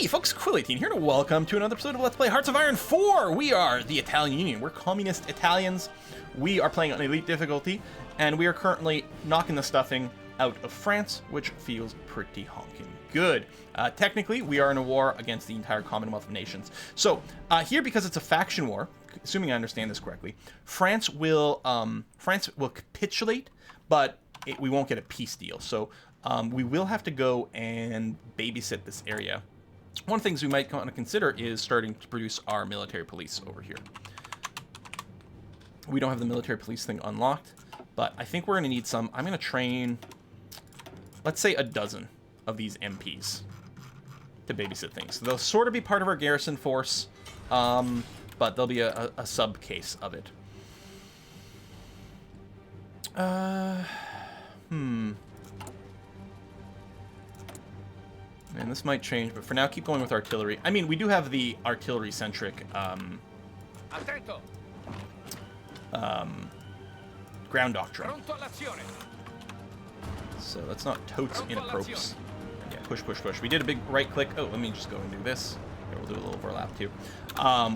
Hey folks, Quill18 here to welcome to another episode of Let's Play Hearts of Iron 4! We are the Italian Union. We're communist Italians. We are playing on elite difficulty, and we are currently knocking the stuffing out of France, which feels pretty honking good. Technically, we are in a war against the entire Commonwealth of Nations. So, here, because it's a faction war, assuming I understand this correctly, France will capitulate, but we won't get a peace deal. So, we will have to go and babysit this area. One of the things we might want to consider is starting to produce our military police over here. We don't have the military police thing unlocked, but I think we're going to need some. I'm going to train, let's say, a dozen of these MPs to babysit things. So they'll sort of be part of our garrison force, but they'll be a sub case of it. And this might change, but for now, keep going with artillery. I mean, we do have the artillery-centric ground doctrine. So let's not totes inappropriate. Yeah, push, push, push. We did a big right-click. Oh, let me just go and do this. Here, we'll do a little overlap, too.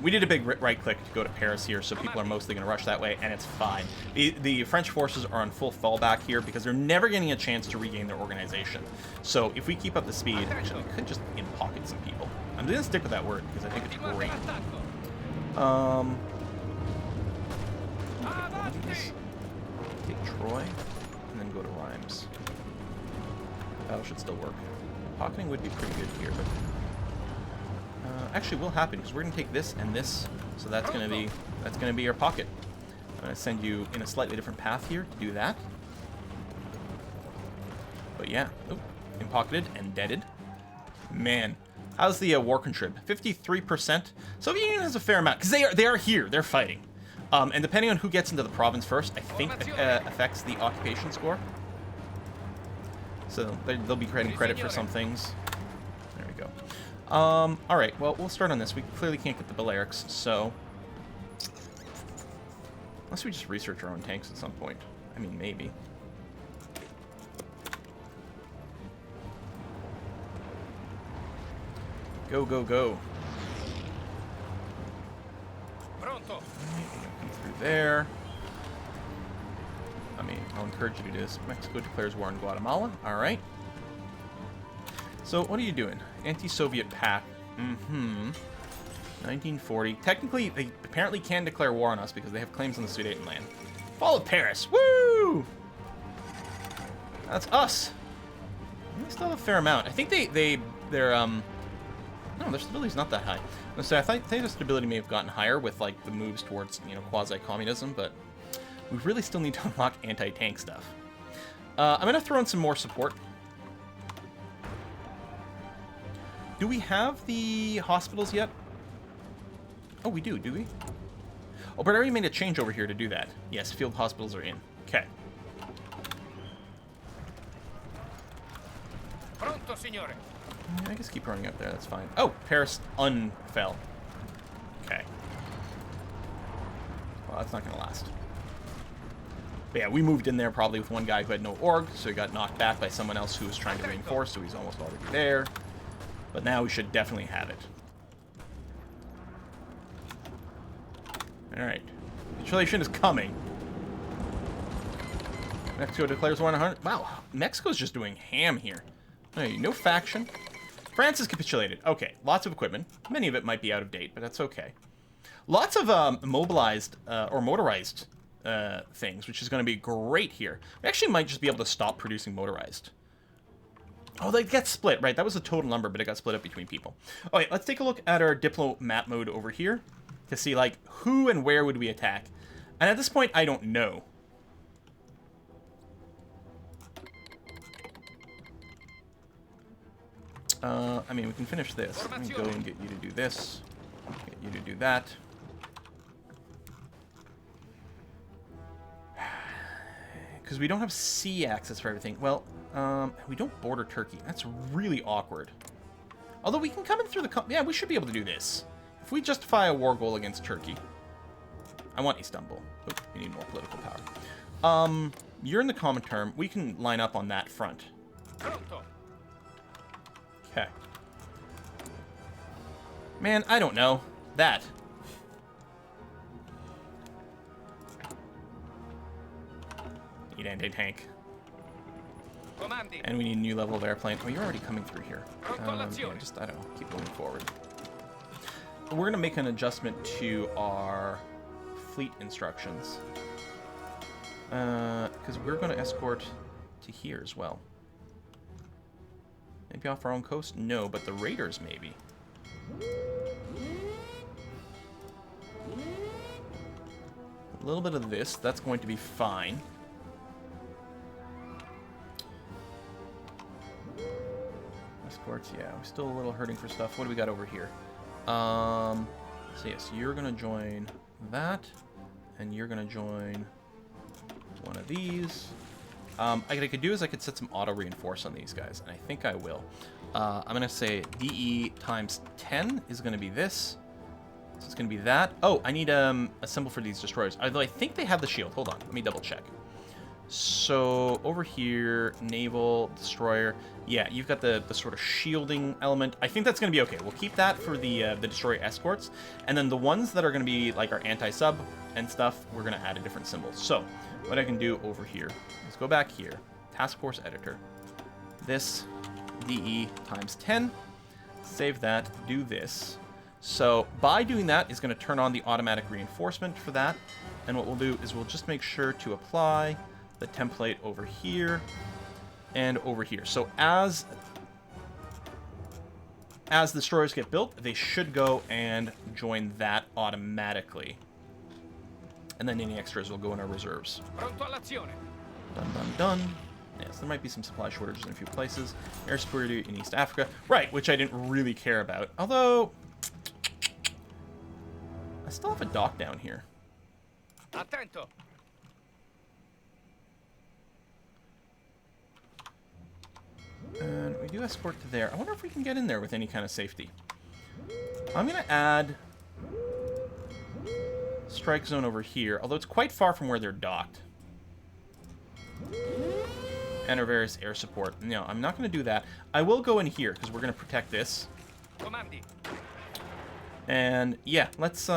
We did a big right-click to go to Paris here, so people are mostly going to rush that way, and it's fine. The French forces are on full fallback here because they're never getting a chance to regain their organization. So if we keep up the speed, actually, we could just in-pocket some people. I'm going to stick with that word because I think it's great. Take Troy, and then go to Rhymes. Battle should still work. Pocketing would be pretty good here, but... actually will happen because we're going to take this and this, so that's going to be our pocket. I'm going to send you in a slightly different path here to do that. But yeah, pocketed and deaded. Man, how's the war contrib? 53%. Soviet Union has a fair amount because they are here, they're fighting, and depending on who gets into the province first, I think affects the occupation score. So they'll be getting credit for some things. There we go. Alright, well, we'll start on this. We clearly can't get the Balearics, so... Unless we just research our own tanks at some point. I mean, maybe. Go, go, go. Come through there. I mean, I'll encourage you to do this. Mexico declares war on Guatemala. Alright. So, what are you doing? Anti-Soviet pact. 1940. Technically, they apparently can declare war on us because they have claims on the Sudetenland. Fall of Paris. Woo! That's us. They still have a fair amount. I think no, their stability's not that high. So I think their stability may have gotten higher with, like, the moves towards, quasi-communism, but we really still need to unlock anti-tank stuff. I'm going to throw in some more support. Do we have the hospitals yet? Oh, we do we? Oh, but I already made a change over here to do that. Yes, field hospitals are in. Okay. Pronto, signore. I guess keep running up there, that's fine. Oh, Paris unfell. Okay. Well, that's not going to last. But yeah, we moved in there probably with one guy who had no org, so he got knocked back by someone else who was trying to reinforce, so he's almost already there. But now we should definitely have it. Alright. Capitulation is coming. Mexico declares war on 100. Wow, Mexico's just doing ham here. Hey, no faction. France has capitulated. Okay, lots of equipment. Many of it might be out of date, but that's okay. Lots of mobilized or motorized things, which is going to be great here. We actually might just be able to stop producing motorized. Oh, they get split, right? That was the total number, but it got split up between people. Okay, let's take a look at our diplomat mode over here to see, like, who and where would we attack. And at this point, I don't know. I mean, we can finish this. Let me go and get you to do this. Get you to do that. Because we don't have sea access for everything. Well, we don't border Turkey. That's really awkward. Although we can come in through the... Yeah, we should be able to do this. If we justify a war goal against Turkey. I want Istanbul. Oh, we need more political power. You're in the common term. We can line up on that front. Okay. Man, I don't know. That. Need anti-tank. And we need a new level of airplane. Oh, you're already coming through here. Yeah, just, I don't know, keep moving forward. We're going to make an adjustment to our fleet instructions. Because we're going to escort to here as well. Maybe off our own coast? No, but the raiders maybe. A little bit of this, that's going to be fine. Escorts, yeah, we're still a little hurting for stuff. What do we got over here? So yes, you're gonna join that, and you're gonna join one of these. What I could do is I could set some auto reinforce on these guys, and I think I will. I'm gonna say DE times 10 is gonna be this. So it's gonna be that. Oh, I need a symbol for these destroyers. Although I think they have the shield. Hold on, let me double check. So over here, naval destroyer. Yeah, you've got the sort of shielding element. I think that's going to be okay. We'll keep that for the destroyer escorts, and then the ones that are going to be like our anti-sub and stuff, we're going to add a different symbol. So what I can do over here is go back here, task force editor. This DE times 10. Save that. Do this. So by doing that is going to turn on the automatic reinforcement for that. And what we'll do is we'll just make sure to apply the template over here and over here. So as destroyers get built, they should go and join that automatically. And then any extras will go in our reserves. Done, done, done. Yes, there might be some supply shortages in a few places. Air security in East Africa. Right, which I didn't really care about. Although, I still have a dock down here. Attento. And we do escort to there. I wonder if we can get in there with any kind of safety. I'm going to add strike zone over here, although it's quite far from where they're docked. And our various air support. No, I'm not going to do that. I will go in here, because we're going to protect this. Comandi. And, yeah, let's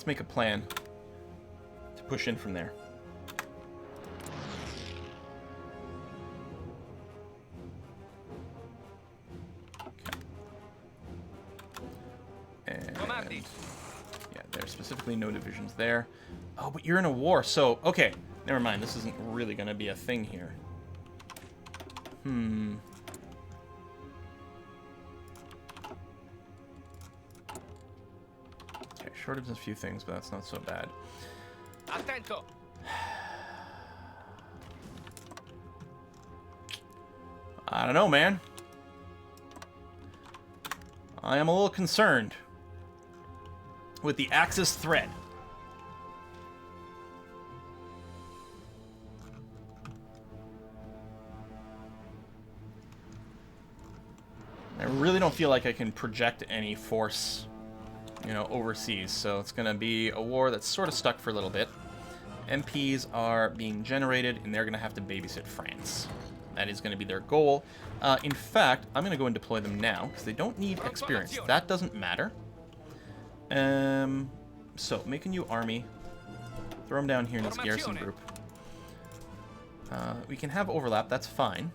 make a plan to push in from there. Okay. And yeah, there's specifically no divisions there. Oh, but you're in a war, so okay. Never mind. This isn't really going to be a thing here. Shortage of a few things, but that's not so bad. Attento. I don't know, man. I am a little concerned with the Axis threat. I really don't feel like I can project any force, you know, overseas, so it's going to be a war that's sort of stuck for a little bit. MPs are being generated, and they're going to have to babysit France. That is going to be their goal. In fact, I'm going to go and deploy them now, because they don't need experience. That doesn't matter. So, make a new army. Throw them down here in this garrison group. We can have overlap, that's fine.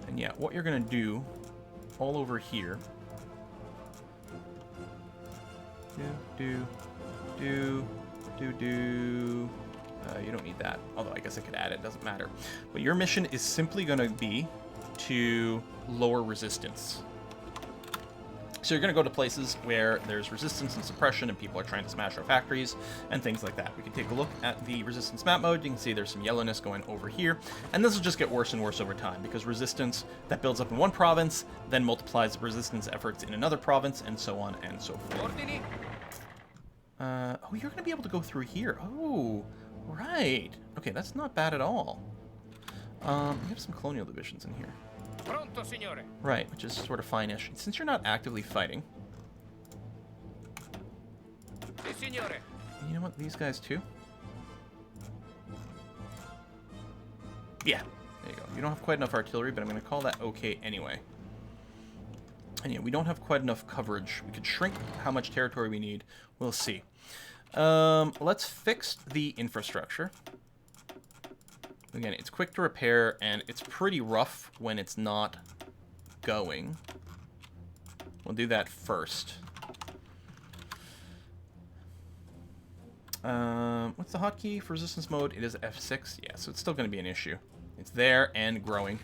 And yeah, what you're going to do, all over here... You don't need that. Although I guess I could add it. Doesn't matter. But your mission is simply going to be to lower resistance. So you're going to go to places where there's resistance and suppression and people are trying to smash our factories and things like that. We can take a look at the resistance map mode. You can see there's some yellowness going over here. And this will just get worse and worse over time because resistance that builds up in one province then multiplies resistance efforts in another province and so on and so forth. Oh, you're going to be able to go through here. Oh, right. Okay, that's not bad at all. We have some colonial divisions in here. Pronto, signore. Right, which is sort of fine-ish. Since you're not actively fighting... Si, signore. You know what? These guys, too? Yeah, There you go. You don't have quite enough artillery, but I'm going to call that okay anyway. And yeah, we don't have quite enough coverage. We could shrink how much territory we need. We'll see. Let's fix the infrastructure. Again, it's quick to repair, and it's pretty rough when it's not going. We'll do that first. What's the hotkey for resistance mode? It is F6. Yeah, so it's still going to be an issue. It's there and growing.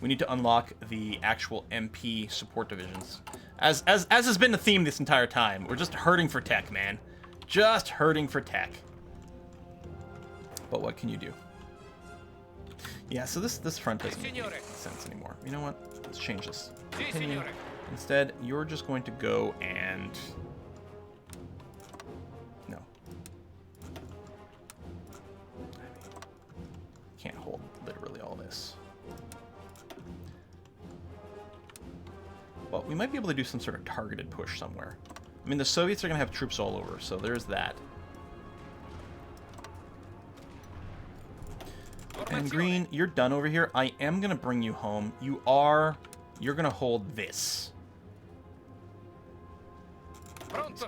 We need to unlock the actual MP support divisions. As has been the theme this entire time. We're just hurting for tech, man. Just hurting for tech. But what can you do? Yeah, so this front doesn't make any sense anymore. You know what? Let's change this. Opinion. Instead, you're just going to go and... No. Can't hold literally all this. Well, we might be able to do some sort of targeted push somewhere. I mean, the Soviets are going to have troops all over, so there's that. And Green, you're done over here. I am going to bring you home. You're going to hold this.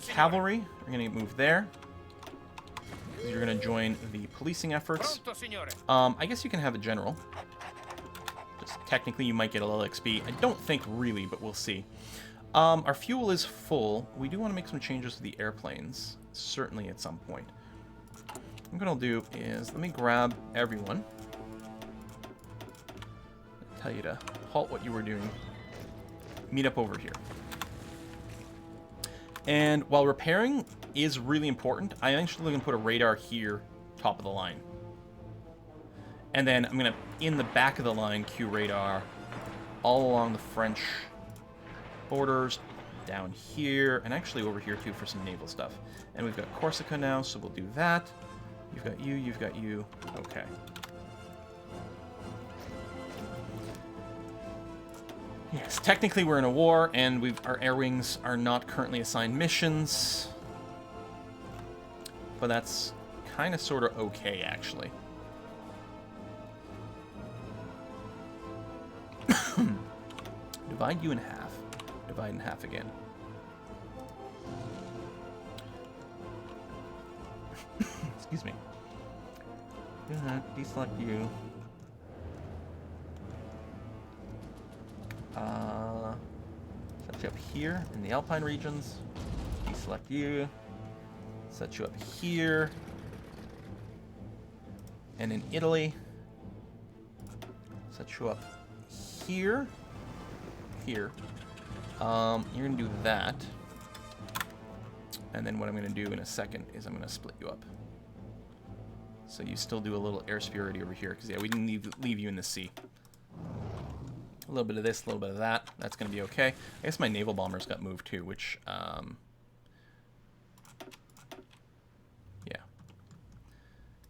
Cavalry are going to move there. You're going to join the policing efforts. I guess you can have a general. Just technically, you might get a little XP. I don't think really, but we'll see. Our fuel is full. We do want to make some changes to the airplanes, certainly at some point. What I'm going to do is, let me grab everyone. Tell you to halt what you were doing. Meet up over here. And while repairing is really important, I'm actually going to put a radar here, top of the line. And then I'm going to, in the back of the line, queue radar all along the French borders, down here, and actually over here too for some naval stuff. And we've got Corsica now, so we'll do that. You've got you, you've got you. Okay. Yes, technically we're in a war, and our air wings are not currently assigned missions. But that's kind of sort of okay, actually. Divide you in half. Divide in half again. Excuse me. Deselect you. Set you up here in the Alpine regions. Deselect you. Set you up here. And in Italy. Set you up here. Here. You're going to do that. And then what I'm going to do in a second is I'm going to split you up. So you still do a little air superiority over here. Because, yeah, we didn't leave you in the sea. A little bit of this, a little bit of that. That's going to be okay. I guess my naval bombers got moved too, which, yeah.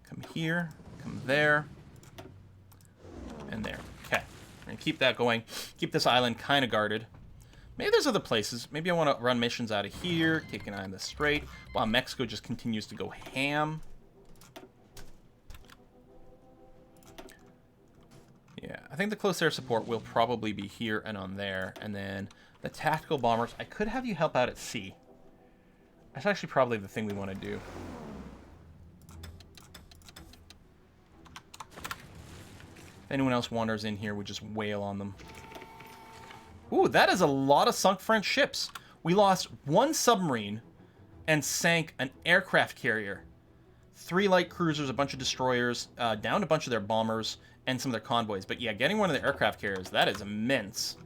Come here, come there, and there. Okay. We're going to keep that going. Keep this island kind of guarded. Maybe there's other places. Maybe I want to run missions out of here, take an eye on the strait, while Mexico just continues to go ham. Yeah, I think the close air support will probably be here and on there. And then the tactical bombers, I could have you help out at sea. That's actually probably the thing we want to do. If anyone else wanders in here, we just wail on them. Ooh, that is a lot of sunk French ships. We lost one submarine and sank an aircraft carrier. 3 light cruisers, a bunch of destroyers, downed a bunch of their bombers, and some of their convoys. But yeah, getting one of the aircraft carriers, that is immense.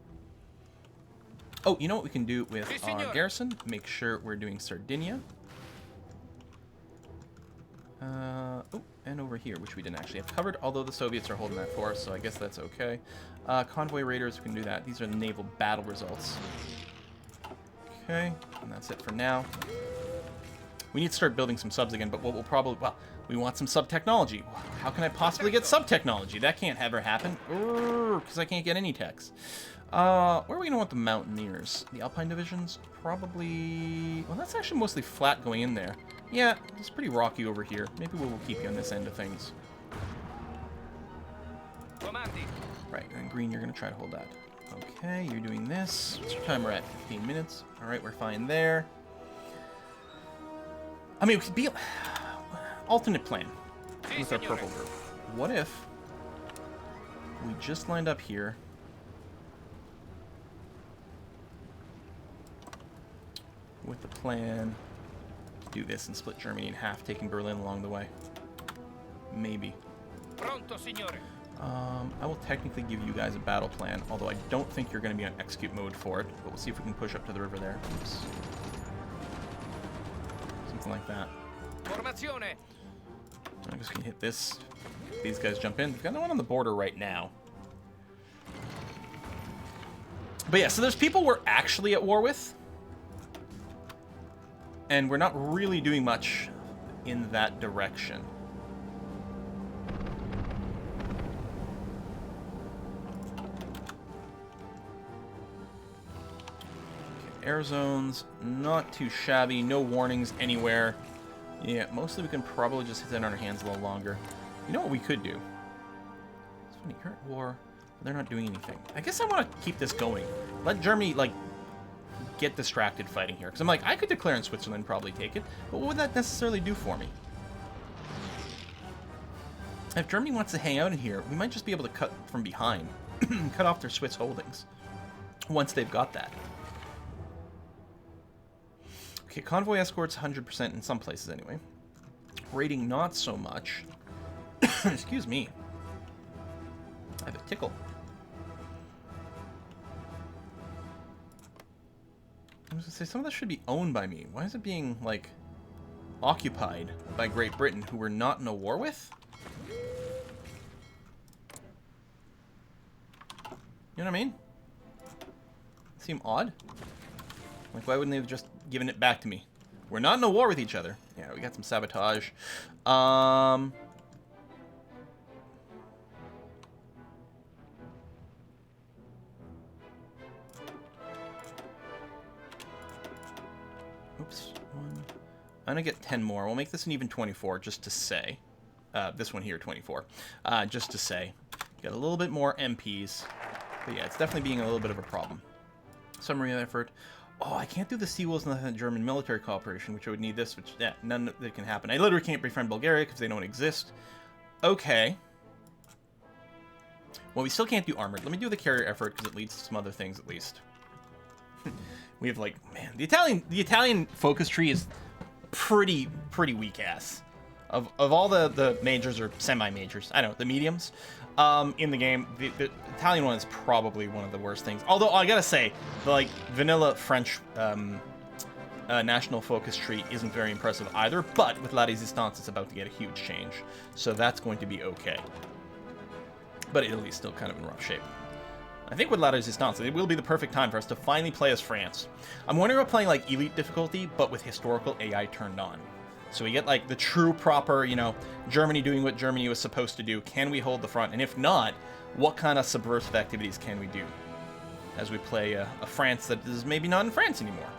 Oh, you know what we can do with our garrison? Make sure we're doing Sardinia. Oh, and over here, which we didn't actually have covered, although the Soviets are holding that for us, so I guess that's okay. Convoy raiders, we can do that. These are the naval battle results. Okay, and that's it for now. We need to start building some subs again, but what we'll probably... Well, we want some sub-technology. How can I possibly get sub-technology? That can't ever happen. Because I can't get any techs. Where are we going to want the mountaineers? The Alpine divisions? Probably... Well, that's actually mostly flat going in there. Yeah, it's pretty rocky over here. Maybe we'll keep you on this end of things. comandi? Right, and green, you're going to try to hold that. Okay, you're doing this. What's your time? We're at 15 minutes. All right, we're fine there. I mean, it could be... alternate plan with our purple group. What if we just lined up here with the plan to do this and split Germany in half, taking Berlin along the way? Maybe. Pronto, signore. I will technically give you guys a battle plan, although I don't think you're going to be on execute mode for it, but we'll see if we can push up to the river there. Oops. Something like that. Formazione. I'm just going to hit this. These guys jump in. We've got no one on the border right now. But yeah, so there's people we're actually at war with. And we're not really doing much in that direction. Okay, air zones, not too shabby. No warnings anywhere. Yeah, mostly we can probably just hit that on our hands a little longer. You know what we could do? It's funny, you're at war, but they're not doing anything. I guess I want to keep this going. Let Germany, like, get distracted fighting here. Because I'm like, I could declare in Switzerland, probably take it, but what would that necessarily do for me? If Germany wants to hang out in here, we might just be able to cut from behind. Cut off their Swiss holdings. Once they've got that. Okay, convoy escorts 100% in some places anyway. Raiding not so much. Excuse me. I have a tickle. I was gonna say, some of this should be owned by me. Why is it being, like, occupied by Great Britain, who we're not in a war with? You know what I mean? Seem odd? Like, why wouldn't they have just given it back to me? We're not in a war with each other. Yeah, we got some sabotage. Oops. One. I'm gonna get 10 more. We'll make this an even 24, just to say. This one here, 24. Just to say. Got a little bit more MPs. But yeah, it's definitely being a little bit of a problem. Submarine effort. Oh, I can't do the seawalls and the German military cooperation, which I would need this, which, yeah, none that can happen. I literally can't befriend Bulgaria because they don't exist. Okay. Well, we still can't do armored. Let me do the carrier effort because it leads to some other things at least. We have, like, man, the Italian focus tree is pretty weak ass. Of all the majors or semi-majors, I don't know, the mediums in the game, the Italian one is probably one of the worst things. Although I gotta say, the, like, vanilla French national focus tree isn't very impressive either. But with La Resistance, it's about to get a huge change, so that's going to be okay. But Italy's still kind of in rough shape. I think with La Resistance, it will be the perfect time for us to finally play as France. I'm wondering about playing, like, elite difficulty, but with historical AI turned on. So we get, like, the true proper, you know, Germany doing what Germany was supposed to do. Can we hold the front? And if not, what kind of subversive activities can we do as we play a France that is maybe not in France anymore?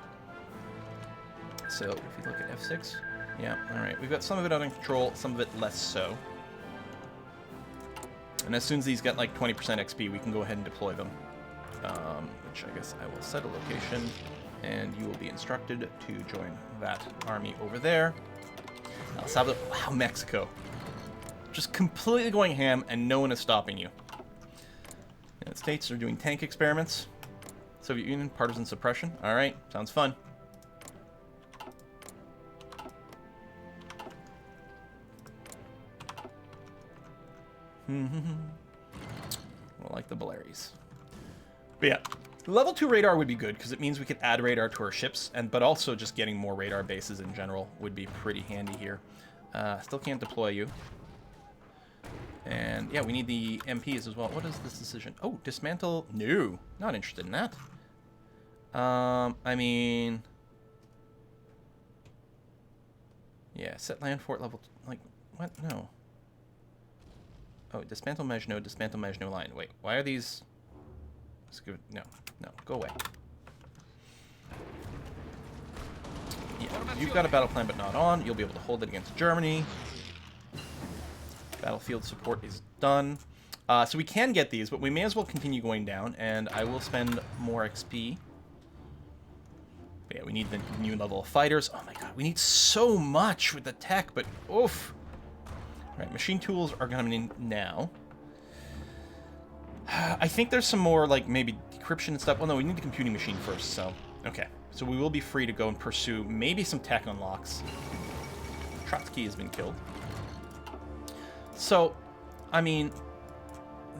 So if we look at F6, yeah, all right. We've got some of it under control, some of it less so. And as soon as these get, like, 20% XP, we can go ahead and deploy them. Which I guess I will set a location, and you will be instructed to join that army over there. El Salvador, wow, Mexico. Just completely going ham, and no one is stopping you. United States are doing tank experiments. Soviet Union, partisan suppression. All right, sounds fun. Well, like the Baleares. But yeah, level 2 radar would be good because it means we could add radar to our ships, but also just getting more radar bases in general would be pretty handy here. Still can't deploy you. And yeah, we need the MPs as well. What is this decision? Oh, dismantle. No, not interested in that. I mean, yeah, set land fort level. Like, what? No. Oh, dismantle Maginot Line. Wait, why are these? Let's go. No, go away. Yeah, you've got a battle plan, but not on. You'll be able to hold it against Germany. Battlefield support is done. So we can get these, but we may as well continue going down, and I will spend more XP. But yeah, we need the new level of fighters. Oh my god, we need so much with the tech, but oof. Alright, machine tools are coming in now. I think there's some more, like, maybe decryption and stuff. Well, no, we need the computing machine first, so... Okay, so we will be free to go and pursue maybe some tech unlocks. Trotsky has been killed. So, I mean...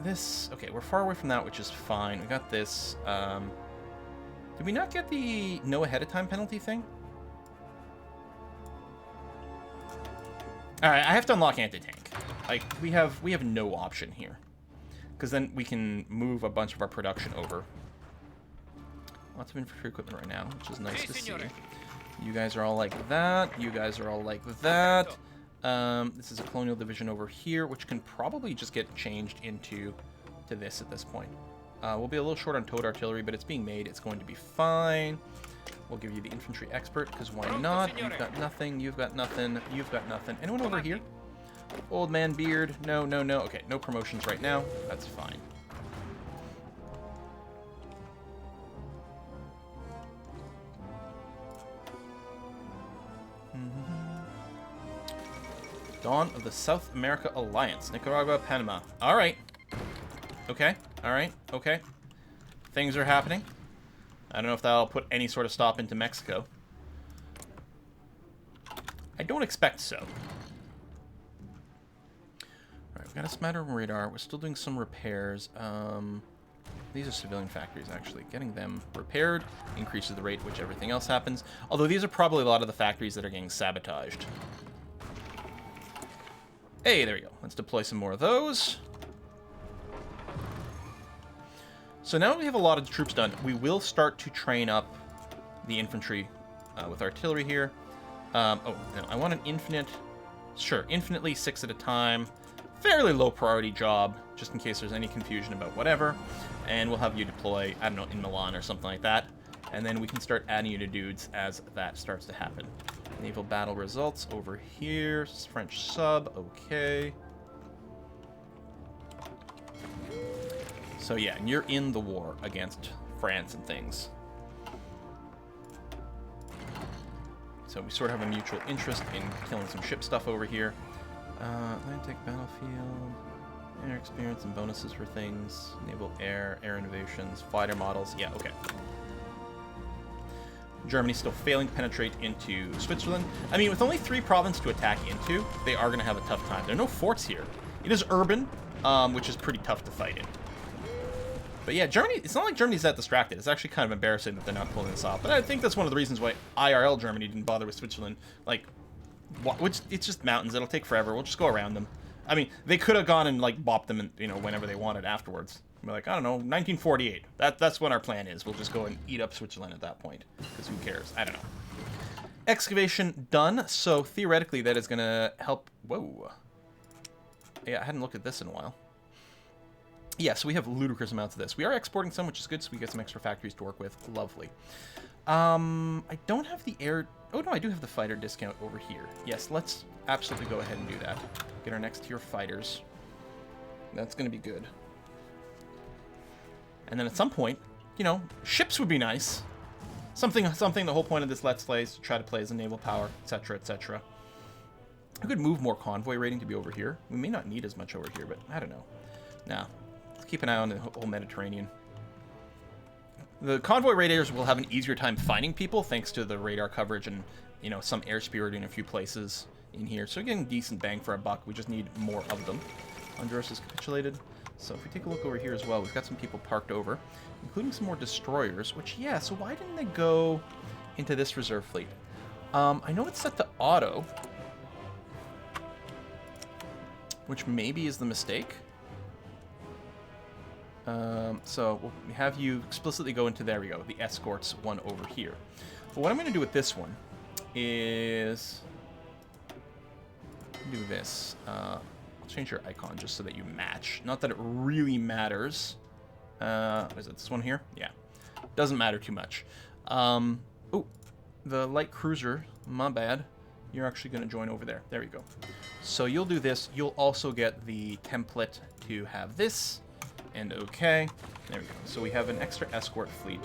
This... Okay, we're far away from that, which is fine. We got this. Did we not get the no ahead of time penalty thing? Alright, I have to unlock anti-tank. Like, we have no option here. Because then we can move a bunch of our production over. Lots of infantry equipment right now, which is nice to see. You guys are all like that. You guys are all like that. This is a colonial division over here, which can probably just get changed into this at this point. We'll be a little short on towed artillery, but it's being made. It's going to be fine. We'll give you the infantry expert, because why not? You've got nothing. You've got nothing. You've got nothing. Anyone over here? Old man beard. No, no, no. Okay, no promotions right now. That's fine. Dawn of the South America Alliance. Nicaragua, Panama. Alright. Okay. Alright. Okay. Things are happening. I don't know if that'll put any sort of stop into Mexico. I don't expect so. Alright, we've got a smattering radar. We're still doing some repairs. These are civilian factories, actually. Getting them repaired increases the rate at which everything else happens. Although these are probably a lot of the factories that are getting sabotaged. Hey, there we go. Let's deploy some more of those. So now that we have a lot of the troops done, we will start to train up the infantry with artillery here. Oh, no, I want an infinite... Sure, infinitely 6 at a time. Fairly low priority job, just in case there's any confusion about whatever. And we'll have you deploy, I don't know, in Milan or something like that. And then we can start adding you to dudes as that starts to happen. Naval battle results over here. French sub, okay. So yeah, and you're in the war against France and things. So we sort of have a mutual interest in killing some ship stuff over here. Atlantic battlefield, air experience and bonuses for things. Naval air innovations, fighter models. Yeah, okay. Germany's still failing to penetrate into Switzerland. I mean, with only 3 provinces to attack into, they are going to have a tough time. There are no forts here. It is urban, which is pretty tough to fight in. But yeah, Germany, it's not like Germany's that distracted. It's actually kind of embarrassing that they're not pulling this off. But I think that's one of the reasons why IRL Germany didn't bother with Switzerland. Like, which it's just mountains. It'll take forever. We'll just go around them. I mean, they could have gone and, like, bopped them, in, you know, whenever they wanted afterwards. We're like, I don't know, 1948. That's what our plan is. We'll just go and eat up Switzerland at that point. Because who cares? I don't know. Excavation done. So, theoretically, that is going to help... Whoa. Yeah, I hadn't looked at this in a while. Yeah, so we have ludicrous amounts of this. We are exporting some, which is good, so we get some extra factories to work with. Lovely. I don't have the air... Oh, no, I do have the fighter discount over here. Yes, let's absolutely go ahead and do that. Get our next tier fighters. That's going to be good. And then at some point, you know, ships would be nice. Something the whole point of this Let's Play is to try to play as a naval power, etc., etc. I could move more convoy rating to be over here. We may not need as much over here, but I don't know. Nah. Let's keep an eye on the whole Mediterranean. The convoy raiders will have an easier time finding people thanks to the radar coverage and, you know, some air spirit in a few places in here. So we're getting decent bang for our buck. We just need more of them. Honduras has capitulated. So if we take a look over here as well, we've got some people parked over, including some more destroyers, which, yeah, so why didn't they go into this reserve fleet? I know it's set to auto, which maybe is the mistake. So we'll have you explicitly go into, there we go, the escorts one over here. But what I'm going to do with this one is do this. Change your icon just so that you match. Not that it really matters. Is it this one here? Yeah. Doesn't matter too much. Oh, the light cruiser, my bad. You're actually going to join over there. There we go. So you'll do this. You'll also get the template to have this, and okay. There we go. So we have an extra escort fleet.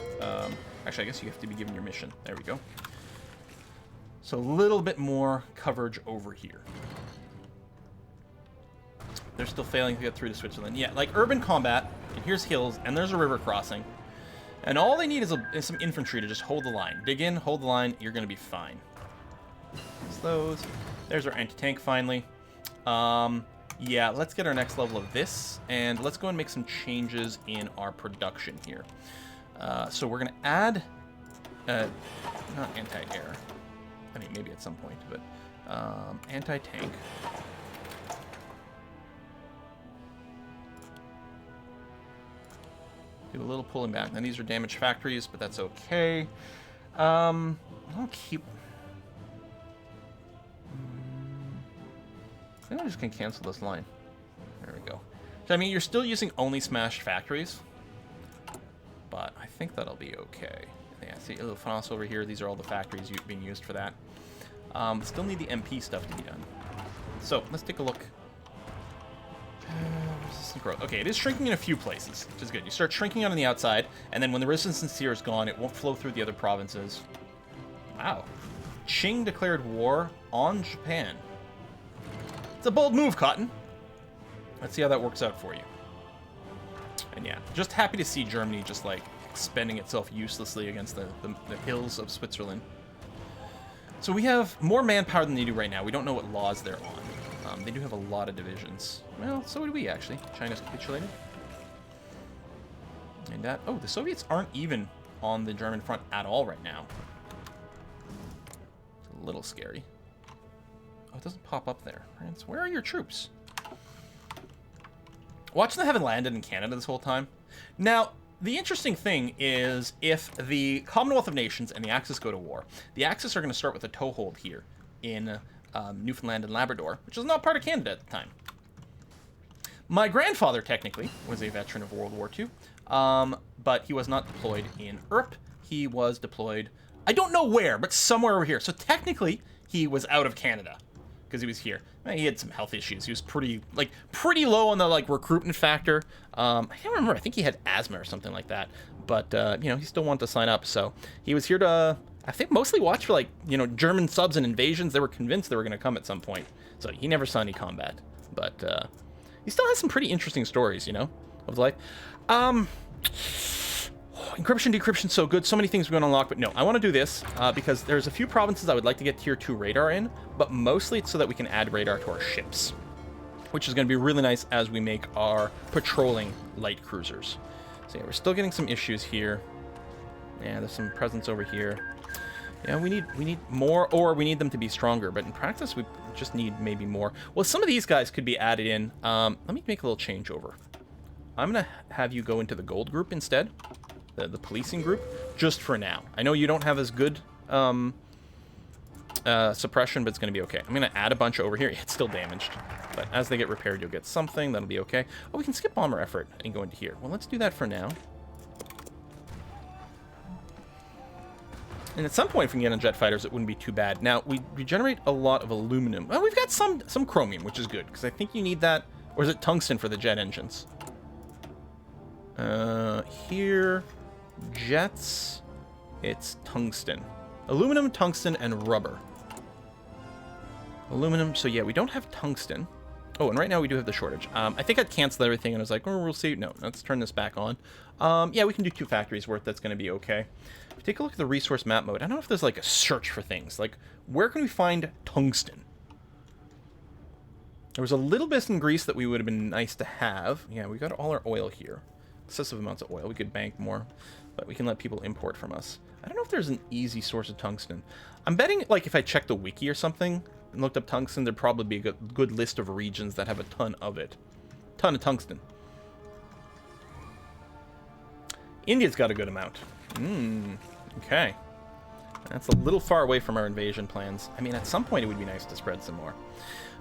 Actually, I guess you have to be given your mission. There we go. So a little bit more coverage over here. They're still failing to get through to Switzerland. Yeah, like urban combat, and here's hills, and there's a river crossing. And all they need is some infantry to just hold the line. Dig in, hold the line, you're going to be fine. There's those. There's our anti-tank finally. Yeah, let's get our next level of this, and let's go and make some changes in our production here. So we're going to add, not anti-air. I mean, maybe at some point, but anti-tank. Do a little pulling back. Now these are damaged factories, but that's okay. I'll keep. I think I'm just gonna cancel this line. There we go. So, I mean, you're still using only smashed factories, but I think that'll be okay. Yeah, see a little France over here. These are all the factories being used for that. Still need the MP stuff to be done. So let's take a look. Resistant growth. Okay, it is shrinking in a few places, which is good. You start shrinking on the outside, and then when the resistance here is gone, it won't flow through the other provinces. Wow. Qing declared war on Japan. It's a bold move, Cotton. Let's see how that works out for you. And yeah, just happy to see Germany just like spending itself uselessly against the hills of Switzerland. So we have more manpower than they do right now. We don't know what laws they're on. They do have a lot of divisions. Well, so do we, actually. China's capitulated. And that... Oh, the Soviets aren't even on the German front at all right now. It's a little scary. Oh, it doesn't pop up there. France, where are your troops? Watching them haven't landed in Canada this whole time. Now, the interesting thing is if the Commonwealth of Nations and the Axis go to war, the Axis are going to start with a toehold here in Newfoundland and Labrador, which is not part of Canada at the time. My grandfather, technically, was a veteran of World War II, but he was not deployed in Europe. He was deployed, I don't know where, but somewhere over here. So technically, he was out of Canada because he was here. He had some health issues. He was pretty low on the recruitment factor. I can't remember. I think he had asthma or something like that. But he still wanted to sign up. So he was here to, I think, mostly watch for German subs and invasions. They were convinced they were going to come at some point. So he never saw any combat. But he still has some pretty interesting stories, of life. Encryption, decryption, so good. So many things we're going to unlock, but no, I want to do this because there's a few provinces I would like to get tier 2 radar in, but mostly it's so that we can add radar to our ships, which is going to be really nice as we make our patrolling light cruisers. So yeah, we're still getting some issues here. Yeah, there's some presence over here. Yeah, we need more, or we need them to be stronger, but in practice we just need maybe more. Well, some of these guys could be added in. Let me make a little changeover. I'm going to have you go into the gold group instead. The policing group, just for now. I know you don't have as good suppression, but it's going to be okay. I'm going to add a bunch over here. Yeah, it's still damaged, but as they get repaired, you'll get something. That'll be okay. Oh, we can skip bomber effort and go into here. Well, let's do that for now. And at some point, if we can get on jet fighters, it wouldn't be too bad. Now, we regenerate a lot of aluminum. Well, we've got some chromium, which is good, because I think you need that. Or is it tungsten for the jet engines? Here... Jets, it's tungsten. Aluminum, tungsten, and rubber. Aluminum, so yeah, we don't have tungsten. Oh, and right now we do have the shortage. I think I'd canceled everything and I was like, oh, we'll see. No, let's turn this back on. Yeah, we can do 2 factories worth. That's going to be okay. If you take a look at the resource map mode, I don't know if there's a search for things. Where can we find tungsten? There was a little bit in Greece that we would have been nice to have. Yeah, we got all our oil here. Excessive amounts of oil. We could bank more, but we can let people import from us. I don't know if there's an easy source of tungsten. I'm betting, if I checked the wiki or something and looked up tungsten, there'd probably be a good list of regions that have a ton of it. Ton of tungsten. India's got a good amount. Okay. That's a little far away from our invasion plans. I mean, at some point it would be nice to spread some more.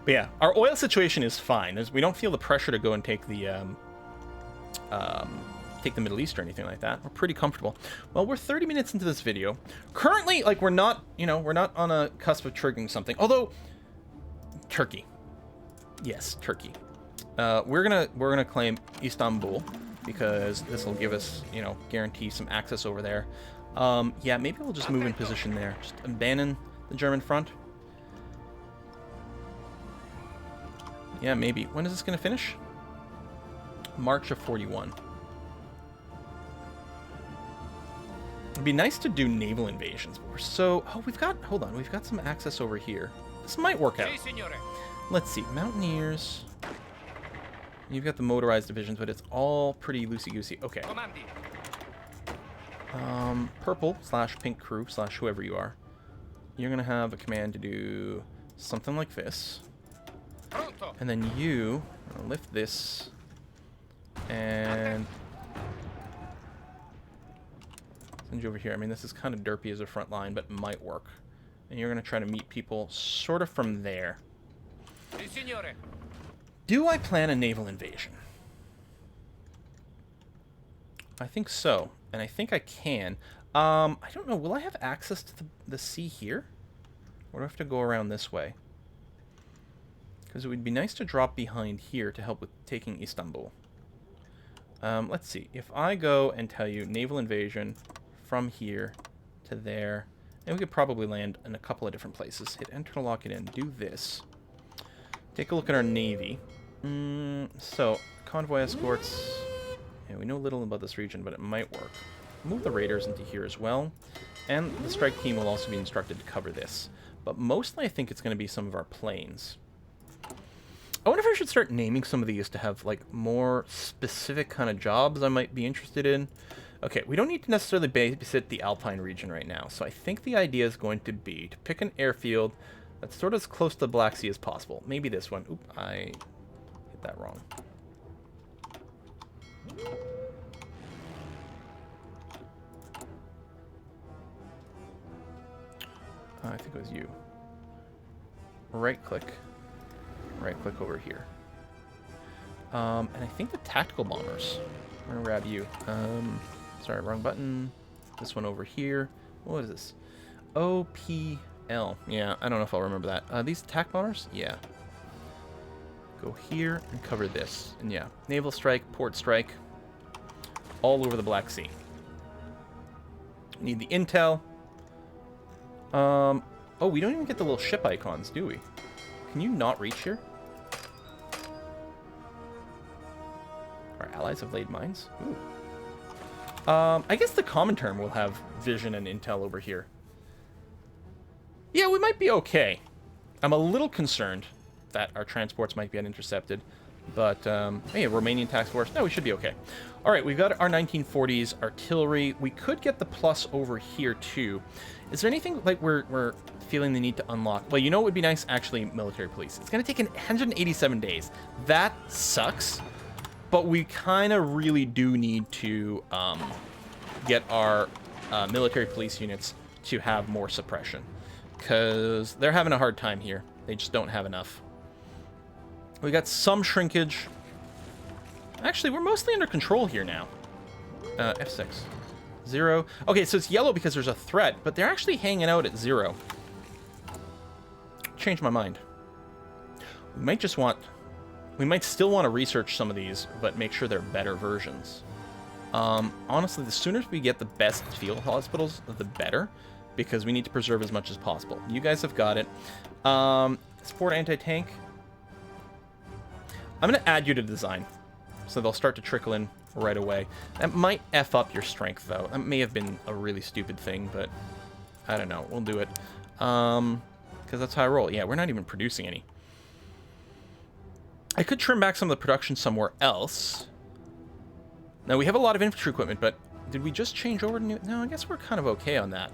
But yeah, our oil situation is fine. We don't feel the pressure to go and take the Middle East or anything like that. We're pretty comfortable. Well, we're 30 minutes into this video. Currently, we're not on a cusp of triggering something. Although, Turkey. Yes, Turkey. We're gonna claim Istanbul because this will give us, you know, guarantee some access over there. Yeah, maybe we'll just move in position there. Just abandon the German front. Yeah, maybe. When is this gonna finish? March of 41. It'd be nice to do naval invasions, but we're so... Oh, we've got... Hold on, we've got some access over here. This might work out. Let's see. Mountaineers. You've got the motorized divisions, but it's all pretty loosey-goosey. Okay. Purple / pink crew / whoever you are. You're going to have a command to do something like this. And then you lift this and send you over here. I mean, this is kind of derpy as a front line, but it might work. And you're going to try to meet people sort of from there. Do I plan a naval invasion? I think so. And I think I can. I don't know. Will I have access to the sea here? Or do I have to go around this way? Because it would be nice to drop behind here to help with taking Istanbul. Let's see. If I go and tell you naval invasion from here to there, and we could probably land in a couple of different places. Hit enter to lock it in. Do this. Take a look at our navy. So, convoy escorts. Yeah, we know little about this region, but it might work. Move the raiders into here as well. And the strike team will also be instructed to cover this. But mostly I think it's going to be some of our planes. I wonder if I should start naming some of these to have, like, more specific kind of jobs I might be interested in. Okay, we don't need to necessarily babysit the Alpine region right now. So I think the idea is going to be to pick an airfield that's sort of as close to the Black Sea as possible. Maybe this one. Oop, I hit that wrong. I think it was you. Right-click. Right-click over here. And I think the tactical bombers. I'm gonna grab you. Sorry, wrong button. This one over here. What is this? OPL. Yeah, I don't know if I'll remember that. These attack bombers? Yeah. Go here and cover this. And yeah, naval strike, port strike. All over the Black Sea. Need the intel. Oh, we don't even get the little ship icons, do we? Can you not reach here? Our allies have laid mines. Ooh. I guess the common term will have vision and intel over here. Yeah, we might be okay. I'm a little concerned that our transports might get intercepted. But, hey, Romanian task force. No, we should be okay. All right, we've got our 1940s artillery. We could get the plus over here, too. Is there anything, like, we're feeling the need to unlock? Well, you know what would be nice? Actually, military police. It's going to take 187 days. That sucks. But we kind of really do need to get our military police units to have more suppression. Because they're having a hard time here. They just don't have enough. We got some shrinkage. Actually, we're mostly under control here now. F6. 0. Okay, so it's yellow because there's a threat, but they're actually hanging out at 0. Changed my mind. We might just want... We might still want to research some of these, but make sure they're better versions. Honestly, the sooner we get the best field hospitals, the better, because we need to preserve as much as possible. You guys have got it. Support anti-tank. I'm going to add you to design, so they'll start to trickle in right away. That might F up your strength, though. That may have been a really stupid thing, but I don't know. We'll do it. Because that's how I roll. Yeah, we're not even producing any. I could trim back some of the production somewhere else. Now, we have a lot of infantry equipment, but did we just change over to new? No, I guess we're kind of okay on that.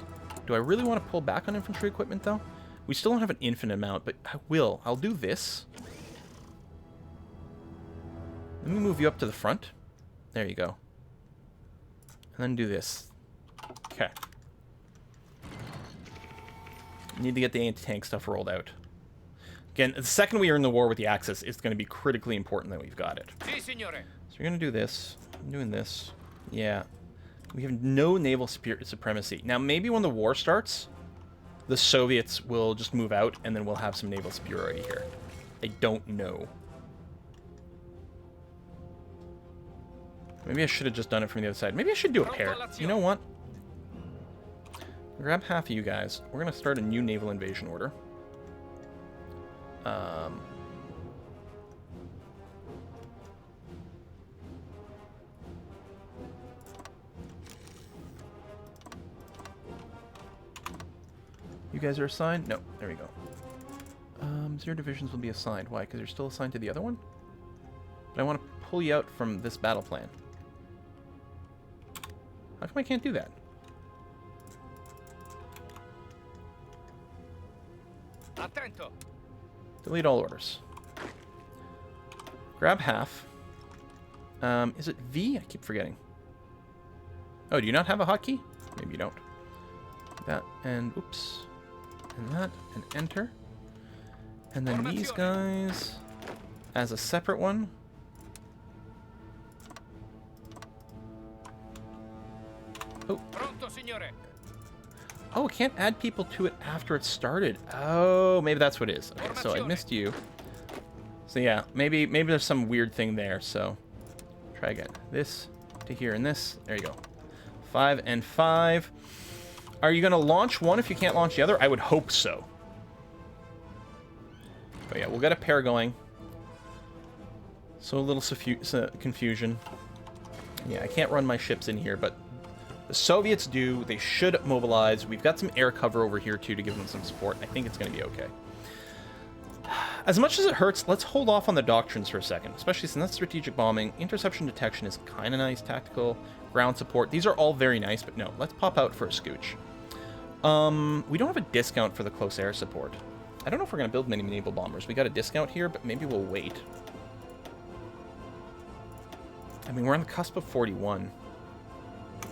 Do I really want to pull back on infantry equipment, though? We still don't have an infinite amount, but I will. I'll do this. Let me move you up to the front. There you go. And then do this. Okay. Need to get the anti-tank stuff rolled out. Again, the second we are in the war with the Axis, it's going to be critically important that we've got it. So you're going to do this. I'm doing this. Yeah. We have no naval supremacy. Now, maybe when the war starts, the Soviets will just move out, and then we'll have some naval superiority here. I don't know. Maybe I should have just done it from the other side. Maybe I should do a pair. You know what? Grab half of you guys. We're going to start a new naval invasion order. You guys are assigned? No, there we go. 0 divisions will be assigned. Why? Because you're still assigned to the other one? But I want to pull you out from this battle plan. How come I can't do that? Attento. Delete all orders. Grab half. Is it V? I keep forgetting. Oh, do you not have a hotkey? Maybe you don't. That and oops. And that and enter. And then these guys as a separate one. Oh. Pronto, signore. Oh, I can't add people to it after it started. Oh, maybe that's what it is. Okay, so I missed you. So yeah, maybe there's some weird thing there. So try again. This to here and this. There you go. 5 and 5. Are you going to launch one if you can't launch the other? I would hope so. But yeah, we'll get a pair going. So a little confusion. Yeah, I can't run my ships in here, but the Soviets do. They should mobilize. We've got some air cover over here, too, to give them some support. I think it's going to be okay. As much as it hurts, let's hold off on the doctrines for a second, especially since that's strategic bombing. Interception detection is kind of nice. Tactical, ground support. These are all very nice, but no, let's pop out for a scooch. We don't have a discount for the close air support. I don't know if we're going to build many naval bombers. We got a discount here, but maybe we'll wait. I mean, we're on the cusp of 41.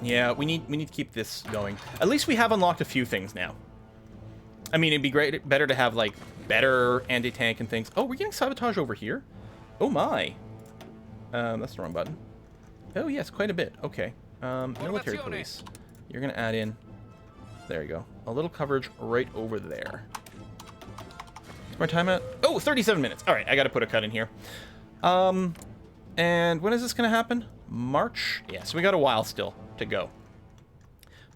Yeah, we need to keep this going. At least we have unlocked a few things now. I mean, it'd be better to have, like, better anti-tank and things. Oh, we're getting sabotage over here? Oh, my. That's the wrong button. Oh, yes, quite a bit. Okay. Military police. You're going to add in... There you go. A little coverage right over there. What's my time at? Oh, 37 minutes. All right, I got to put a cut in here. And when is this going to happen? March? Yeah, so we got a while still to go.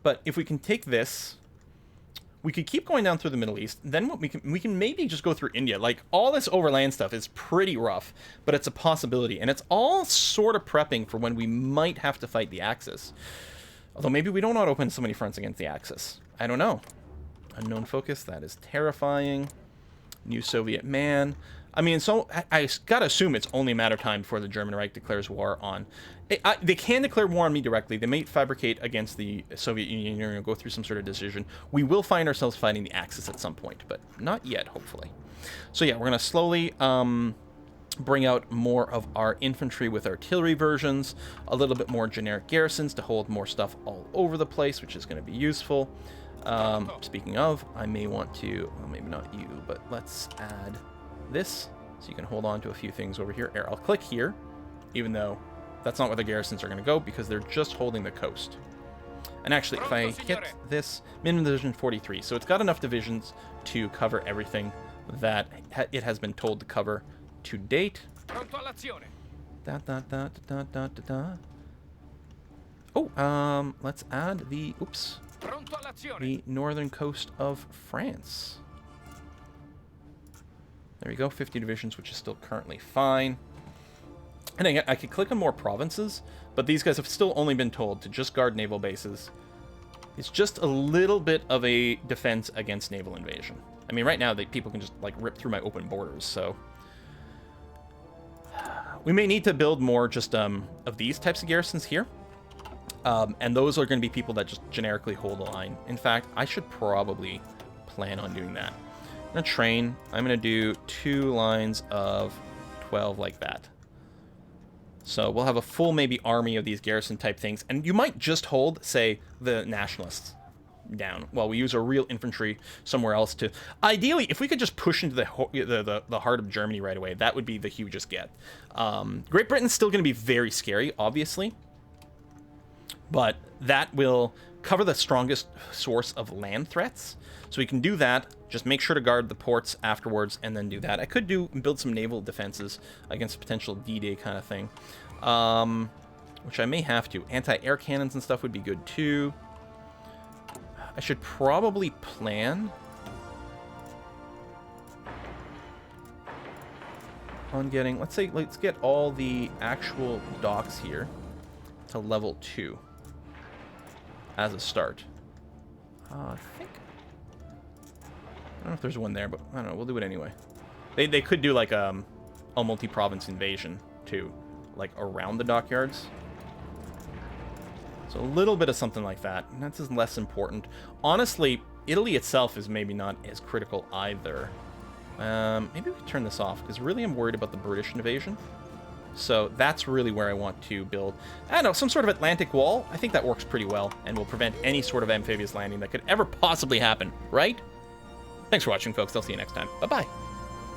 But if we can take this, we could keep going down through the Middle East. Then what we can maybe just go through India. Like, all this overland stuff is pretty rough, but it's a possibility. And it's all sort of prepping for when we might have to fight the Axis. Although maybe we don't want to open so many fronts against the Axis. I don't know. Unknown focus, that is terrifying. New Soviet man. I mean, so I gotta assume it's only a matter of time before the German Reich declares war on... They can declare war on me directly. They may fabricate against the Soviet Union or go through some sort of decision. We will find ourselves fighting the Axis at some point, but not yet, hopefully. So yeah, we're going to slowly bring out more of our infantry with artillery versions, a little bit more generic garrisons to hold more stuff all over the place, which is going to be useful. Speaking of, I may want to... Well, maybe not you, but let's add this so you can hold on to a few things over here. I'll click here, even though that's not where the garrisons are going to go because they're just holding the coast. And actually, if I hit this, minimum division 43, so it's got enough divisions to cover everything that it has been told to cover to date. Oh, let's add the, the northern coast of France. There we go, 50 divisions, which is still currently fine. And again, I could click on more provinces, but these guys have still only been told to just guard naval bases. It's just a little bit of a defense against naval invasion. I mean, right now, people can just, like, rip through my open borders, so... We may need to build more just of these types of garrisons here. And those are going to be people that just generically hold the line. In fact, I should probably plan on doing that. I'm going to train. I'm going to do 2 lines of 12 like that. So we'll have a full maybe army of these garrison type things. And you might just hold, say, the nationalists down while we use our real infantry somewhere else to... Ideally, if we could just push into the heart of Germany right away, that would be the hugest get. Great Britain's still going to be very scary, obviously. But that will cover the strongest source of land threats. So we can do that. Just make sure to guard the ports afterwards and then do that. I could build some naval defenses against potential D-Day kind of thing. which I may have to. Anti-air cannons and stuff would be good too. I should probably plan on getting, let's get all the actual docks here to level 2 as a start. I think, I don't know if there's one there, but I don't know, we'll do it anyway. They could do like a multi-province invasion too, like around the dockyards. So a little bit of something like that. And that's less important. Honestly, Italy itself is maybe not as critical either. Maybe we can turn this off, because really I'm worried about the British invasion. So that's really where I want to build, I don't know, some sort of Atlantic wall. I think that works pretty well, and will prevent any sort of amphibious landing that could ever possibly happen, right? Thanks for watching, folks. I'll see you next time. Bye-bye.